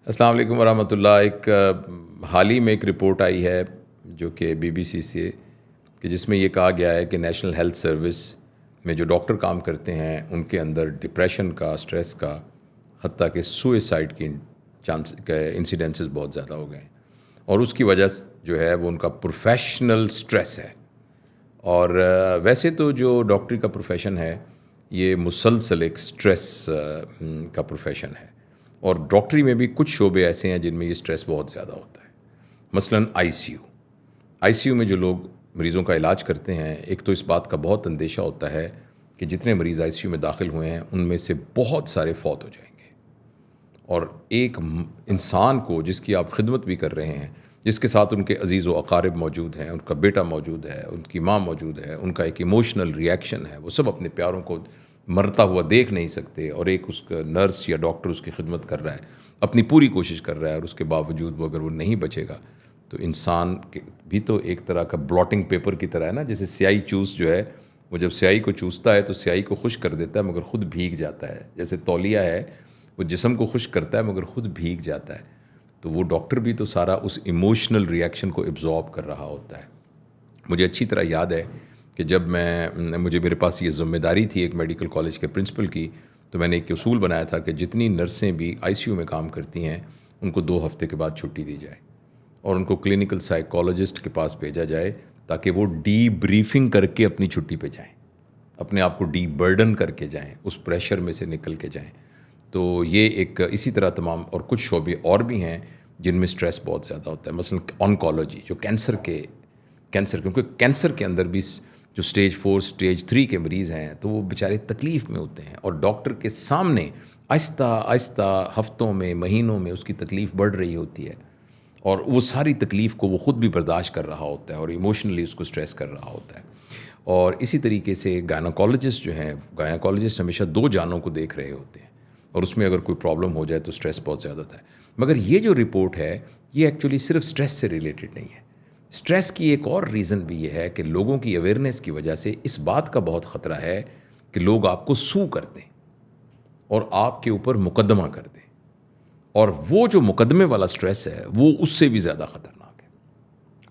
السلام علیکم ورحمۃ اللہ۔ ایک حال ہی میں ایک رپورٹ آئی ہے جو کہ BBC سے، کہ جس میں یہ کہا گیا ہے کہ نیشنل ہیلتھ سروس میں جو ڈاکٹر کام کرتے ہیں ان کے اندر ڈپریشن کا، اسٹریس کا، حتیٰ کہ سوئسائڈ کی انسیڈنسز بہت زیادہ ہو گئے ہیں، اور اس کی وجہ جو ہے وہ ان کا پروفیشنل اسٹریس ہے۔ اور ویسے تو جو ڈاکٹری کا پروفیشن ہے یہ مسلسل ایک اسٹریس کا پروفیشن ہے، اور ڈاکٹری میں بھی کچھ شعبے ایسے ہیں جن میں یہ اسٹریس بہت زیادہ ہوتا ہے۔ مثلاً آئی سی یو میں جو لوگ مریضوں کا علاج کرتے ہیں، ایک تو اس بات کا بہت اندیشہ ہوتا ہے کہ جتنے مریض آئی سی یو میں داخل ہوئے ہیں ان میں سے بہت سارے فوت ہو جائیں گے، اور ایک انسان کو جس کی آپ خدمت بھی کر رہے ہیں، جس کے ساتھ ان کے عزیز و اقارب موجود ہیں، ان کا بیٹا موجود ہے، ان کی ماں موجود ہے، ان کا ایک ایموشنل ریئیکشن ہے، وہ سب اپنے پیاروں کو مرتا ہوا دیکھ نہیں سکتے، اور ایک اس کا نرس یا ڈاکٹر اس کی خدمت کر رہا ہے، اپنی پوری کوشش کر رہا ہے، اور اس کے باوجود وہ اگر وہ نہیں بچے گا تو انسان بھی تو ایک طرح کا بلاٹنگ پیپر کی طرح ہے نا، جیسے سیاہی چوس جو ہے، وہ جب سیاہی کو چوستا ہے تو سیاہی کو خشک کر دیتا ہے مگر خود بھیگ جاتا ہے، جیسے تولیہ ہے وہ جسم کو خشک کرتا ہے مگر خود بھیگ جاتا ہے، تو وہ ڈاکٹر بھی تو سارا اس ایموشنل ریئیکشن کو ایبزارب کر رہا ہوتا ہے۔ مجھے اچھی طرح یاد ہے کہ جب مجھے میرے پاس یہ ذمہ داری تھی ایک میڈیکل کالج کے پرنسپل کی، تو میں نے ایک اصول بنایا تھا کہ جتنی نرسیں بھی آئی سی یو میں کام کرتی ہیں ان کو 2 ہفتے کے بعد چھٹی دی جائے، اور ان کو کلینکل سائیکالوجسٹ کے پاس بھیجا جائے تاکہ وہ ڈی بریفنگ کر کے اپنی چھٹی پہ جائیں، اپنے آپ کو ڈی برڈن کر کے جائیں، اس پریشر میں سے نکل کے جائیں۔ تو یہ ایک اسی طرح تمام اور کچھ شعبے اور بھی ہیں جن میں سٹریس بہت زیادہ ہوتا ہے، مثلا آنکولوجی جو کینسر کیونکہ کینسر کے اندر بھی جو سٹیج 4 سٹیج 3 کے مریض ہیں تو وہ بیچارے تکلیف میں ہوتے ہیں، اور ڈاکٹر کے سامنے آہستہ آہستہ ہفتوں میں، مہینوں میں اس کی تکلیف بڑھ رہی ہوتی ہے، اور وہ ساری تکلیف کو وہ خود بھی برداشت کر رہا ہوتا ہے، اور ایموشنلی اس کو سٹریس کر رہا ہوتا ہے۔ اور اسی طریقے سے گائناکالوجسٹ جو ہیں، گائناکالوجسٹ ہمیشہ 2 جانوں کو دیکھ رہے ہوتے ہیں، اور اس میں اگر کوئی پرابلم ہو جائے تو سٹریس بہت زیادہ ہوتا ہے۔ مگر یہ جو رپورٹ ہے یہ ایکچولی صرف سٹریس سے ریلیٹڈ نہیں ہے۔ سٹریس کی ایک اور ریزن بھی یہ ہے کہ لوگوں کی اویئرنیس کی وجہ سے اس بات کا بہت خطرہ ہے کہ لوگ آپ کو سو کر دیں اور آپ کے اوپر مقدمہ کر دیں، اور وہ جو مقدمے والا سٹریس ہے وہ اس سے بھی زیادہ خطرناک ہے،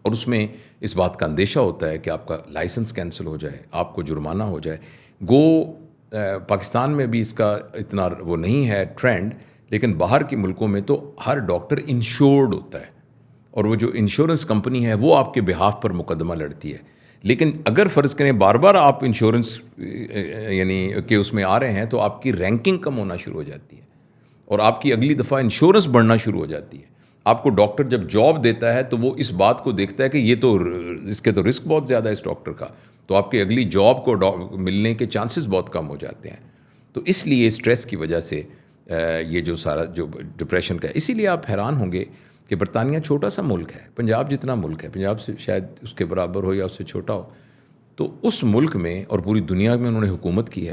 اور اس میں اس بات کا اندیشہ ہوتا ہے کہ آپ کا لائسنس کینسل ہو جائے، آپ کو جرمانہ ہو جائے۔ پاکستان میں بھی اس کا اتنا وہ نہیں ہے ٹرینڈ، لیکن باہر کے ملکوں میں تو ہر ڈاکٹر انشورڈ ہوتا ہے، اور وہ جو انشورنس کمپنی ہے وہ آپ کے بہاف پر مقدمہ لڑتی ہے۔ لیکن اگر فرض کریں بار بار آپ انشورنس یعنی کہ اس میں آ رہے ہیں تو آپ کی رینکنگ کم ہونا شروع ہو جاتی ہے، اور آپ کی اگلی دفعہ انشورنس بڑھنا شروع ہو جاتی ہے۔ آپ کو ڈاکٹر جب جاب دیتا ہے تو وہ اس بات کو دیکھتا ہے کہ یہ تو اس کے تو رسک بہت زیادہ ہے اس ڈاکٹر کا، تو آپ کی اگلی جاب کو ملنے کے چانسز بہت کم ہو جاتے ہیں۔ تو اس لیے اسٹریس کی وجہ سے یہ جو سارا جو ڈپریشن کا ہے، اسی لیے آپ حیران ہوں گے کہ برطانیہ چھوٹا سا ملک ہے، پنجاب جتنا ملک ہے، پنجاب سے شاید اس کے برابر ہو یا اس سے چھوٹا ہو، تو اس ملک میں اور پوری دنیا میں انہوں نے حکومت کی ہے،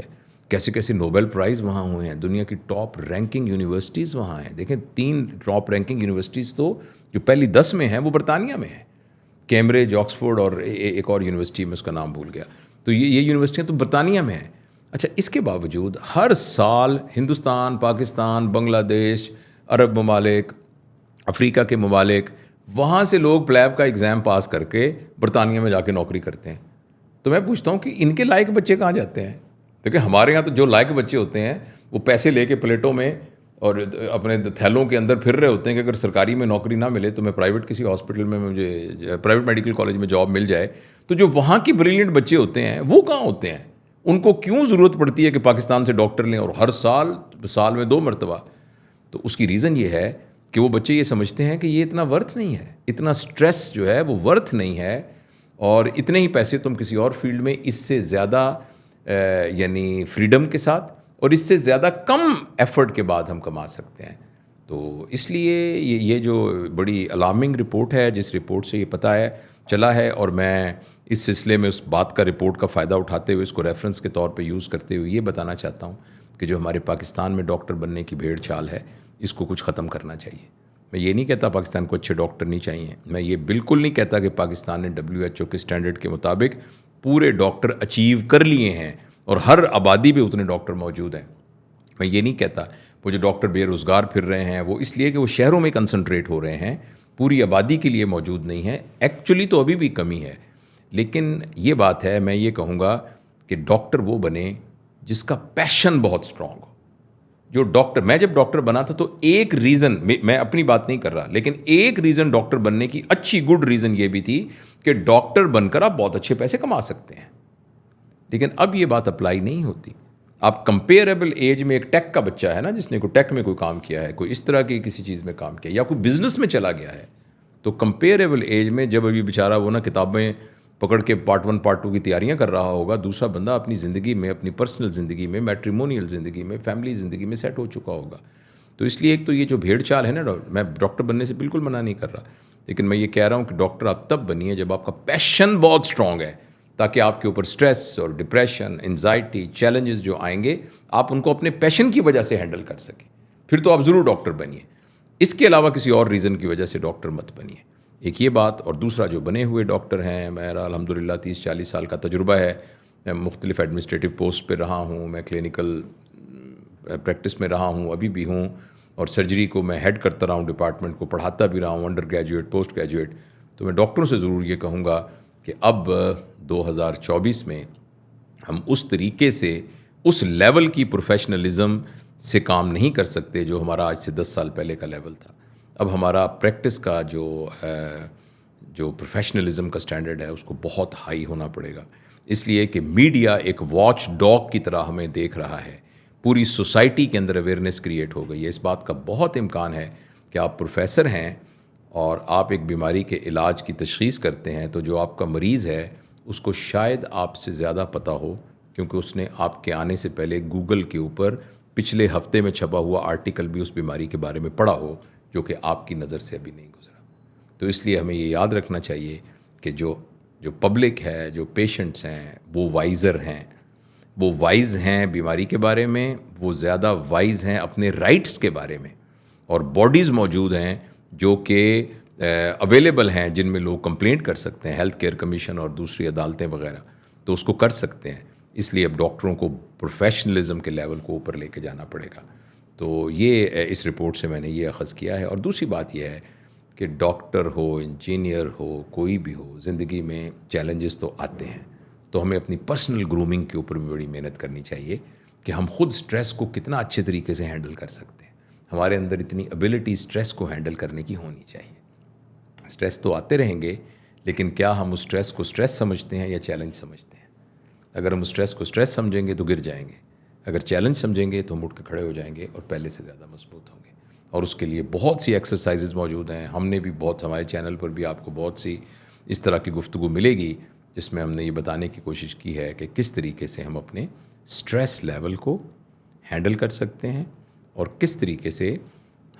کیسے کیسے نوبل پرائز وہاں ہوئے ہیں، دنیا کی ٹاپ رینکنگ یونیورسٹیز وہاں ہیں۔ دیکھیں 3 ٹاپ رینکنگ یونیورسٹیز تو جو پہلی 10 میں ہیں وہ برطانیہ میں ہیں، کیمبرج، آکسفورڈ، اور ایک اور یونیورسٹی میں اس کا نام بھول گیا، تو یہ یونیورسٹیاں تو برطانیہ میں ہیں۔ اچھا، اس کے باوجود ہر سال ہندوستان، پاکستان، بنگلہ دیش، عرب ممالک، افریقہ کے ممالک، وہاں سے لوگ پلیب کا ایگزام پاس کر کے برطانیہ میں جا کے نوکری کرتے ہیں۔ تو میں پوچھتا ہوں کہ ان کے لائق بچے کہاں جاتے ہیں؟ دیکھیں ہمارے یہاں تو جو لائق بچے ہوتے ہیں وہ پیسے لے کے پلیٹوں میں اور اپنے تھیلوں کے اندر پھر رہے ہوتے ہیں کہ اگر سرکاری میں نوکری نہ ملے تو میں پرائیویٹ کسی ہاسپٹل میں، مجھے پرائیویٹ میڈیکل کالج میں جاب مل جائے۔ تو جو وہاں کی بریلینٹ بچے ہوتے ہیں وہ کہاں ہوتے ہیں؟ ان کو کیوں ضرورت پڑتی ہے کہ پاکستان سے ڈاکٹر لیں، اور ہر سال میں 2 مرتبہ؟ تو اس کی ریزن یہ ہے کہ وہ بچے یہ سمجھتے ہیں کہ یہ اتنا ورتھ نہیں ہے، اتنا سٹریس جو ہے وہ ورتھ نہیں ہے، اور اتنے ہی پیسے تم کسی اور فیلڈ میں اس سے زیادہ یعنی فریڈم کے ساتھ اور اس سے زیادہ کم ایفرٹ کے بعد ہم کما سکتے ہیں۔ تو اس لیے یہ جو بڑی الارمنگ رپورٹ ہے، جس رپورٹ سے یہ پتہ چلا ہے، اور میں اس سلسلے میں اس بات کا رپورٹ کا فائدہ اٹھاتے ہوئے اس کو ریفرنس کے طور پہ یوز کرتے ہوئے یہ بتانا چاہتا ہوں کہ جو ہمارے پاکستان میں ڈاکٹر بننے کی بھیڑ چال ہے اس کو کچھ ختم کرنا چاہیے۔ میں یہ نہیں کہتا پاکستان کو اچھے ڈاکٹر نہیں چاہیے، میں یہ بالکل نہیں کہتا کہ پاکستان نے WHO کے اسٹینڈرڈ کے مطابق پورے ڈاکٹر اچیو کر لیے ہیں اور ہر آبادی پہ اتنے ڈاکٹر موجود ہیں، میں یہ نہیں کہتا، وہ جو ڈاکٹر بے روزگار پھر رہے ہیں وہ اس لیے کہ وہ شہروں میں کنسنٹریٹ ہو رہے ہیں، پوری آبادی کے لیے موجود نہیں ہے. ایکچولی تو ابھی بھی کمی ہے، لیکن یہ بات ہے، میں یہ کہوں گا کہ ڈاکٹر وہ بنے جس کا پیشن بہت اسٹرانگ ہو. جو ڈاکٹر، میں جب ڈاکٹر بنا تھا تو ایک ریزن، میں اپنی بات نہیں کر رہا، لیکن ایک ریزن ڈاکٹر بننے کی اچھی گڈ ریزن یہ بھی تھی کہ ڈاکٹر بن کر آپ بہت اچھے پیسے کما سکتے ہیں. لیکن اب یہ بات اپلائی نہیں ہوتی. آپ کمپیریبل ایج میں ایک ٹیک کا بچہ ہے نا، جس نے کوئی ٹیک میں کوئی کام کیا ہے، کوئی اس طرح کی کسی چیز میں کام کیا، یا کوئی بزنس میں چلا گیا ہے، تو کمپیریبل ایج میں جب ابھی بیچارہ وہ نا کتابیں پکڑ کے پارٹ 1 پارٹ 2 کی تیاریاں کر رہا ہوگا، دوسرا بندہ اپنی زندگی میں، اپنی پرسنل زندگی میں، میٹریمونیل زندگی میں، فیملی زندگی میں سیٹ ہو چکا ہوگا. تو اس لیے ایک تو یہ جو بھیڑ چال ہے نا، میں ڈاکٹر بننے سے بالکل منع نہیں کر رہا، لیکن میں یہ کہہ رہا ہوں کہ ڈاکٹر آپ تب بنیے جب آپ کا پیشن بہت اسٹرانگ ہے، تاکہ آپ کے اوپر سٹریس اور ڈپریشن، انزائٹی، چیلنجز جو آئیں گے آپ ان کو اپنے پیشن کی وجہ سے ہینڈل کر سکیں. پھر تو آپ ضرور ڈاکٹر بنیے. اس کے علاوہ کسی اور ریزن کی وجہ سے ڈاکٹر مت بنیے. ایک یہ بات، اور دوسرا جو بنے ہوئے ڈاکٹر ہیں، میرا الحمدللہ 30-40 سال کا تجربہ ہے، میں مختلف ایڈمنسٹریٹو پوسٹ پہ رہا ہوں، میں کلینکل پریکٹس میں رہا ہوں، ابھی بھی ہوں، اور سرجری کو میں ہیڈ کرتا رہا ہوں، ڈپارٹمنٹ کو پڑھاتا بھی رہا ہوں، انڈر گریجویٹ، پوسٹ گریجویٹ. تو میں ڈاکٹروں سے ضرور یہ کہوں گا کہ اب 2024 میں ہم اس طریقے سے، اس لیول کی پروفیشنلزم سے کام نہیں کر سکتے جو ہمارا آج سے 10 سال پہلے کا لیول تھا. اب ہمارا پریکٹس کا جو پروفیشنلزم کا سٹینڈرڈ ہے اس کو بہت ہائی ہونا پڑے گا. اس لیے کہ میڈیا ایک واچ ڈاگ کی طرح ہمیں دیکھ رہا ہے، پوری سوسائٹی کے اندر اویئرنیس کریٹ ہو گئی ہے. اس بات کا بہت امکان ہے کہ آپ پروفیسر ہیں اور آپ ایک بیماری کے علاج کی تشخیص کرتے ہیں، تو جو آپ کا مریض ہے اس کو شاید آپ سے زیادہ پتہ ہو، کیونکہ اس نے آپ کے آنے سے پہلے گوگل کے اوپر پچھلے ہفتے میں چھپا ہوا آرٹیکل بھی اس بیماری کے بارے میں پڑھا ہو، جو کہ آپ کی نظر سے ابھی نہیں گزرا. تو اس لیے ہمیں یہ یاد رکھنا چاہیے کہ جو پبلک ہے، جو پیشنٹس ہیں، وہ وائزر ہیں، وہ وائز ہیں بیماری کے بارے میں، وہ زیادہ وائز ہیں اپنے رائٹس کے بارے میں. اور باڈیز موجود ہیں جو کہ اویلیبل ہیں، جن میں لوگ کمپلینٹ کر سکتے ہیں، ہیلتھ کیئر کمیشن اور دوسری عدالتیں وغیرہ، تو اس کو کر سکتے ہیں. اس لیے اب ڈاکٹروں کو پروفیشنلزم کے لیول کو اوپر لے کے جانا پڑے گا. تو یہ اس رپورٹ سے میں نے یہ اخذ کیا ہے. اور دوسری بات یہ ہے کہ ڈاکٹر ہو، انجینئر ہو، کوئی بھی ہو، زندگی میں چیلنجز تو آتے ہیں، تو ہمیں اپنی پرسنل گرومنگ کے اوپر بھی بڑی محنت کرنی چاہیے کہ ہم خود سٹریس کو کتنا اچھے طریقے سے ہینڈل کر سکتے ہیں. ہمارے اندر اتنی ابیلٹی سٹریس کو ہینڈل کرنے کی ہونی چاہیے. سٹریس تو آتے رہیں گے، لیکن کیا ہم اس سٹریس کو سٹریس سمجھتے ہیں یا چیلنج سمجھتے ہیں؟ اگر ہم سٹریس کو سٹریس سمجھیں گے تو گر جائیں گے، اگر چیلنج سمجھیں گے تو ہم اٹھ کے کھڑے ہو جائیں گے اور پہلے سے زیادہ مضبوط ہوں گے. اور اس کے لیے بہت سی ایکسرسائزز موجود ہیں. ہم نے بھی بہت، ہمارے چینل پر بھی آپ کو بہت سی اس طرح کی گفتگو ملے گی جس میں ہم نے یہ بتانے کی کوشش کی ہے کہ کس طریقے سے ہم اپنے سٹریس لیول کو ہینڈل کر سکتے ہیں اور کس طریقے سے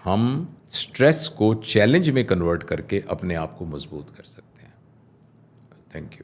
ہم سٹریس کو چیلنج میں کنورٹ کر کے اپنے آپ کو مضبوط کر سکتے ہیں. Thank you.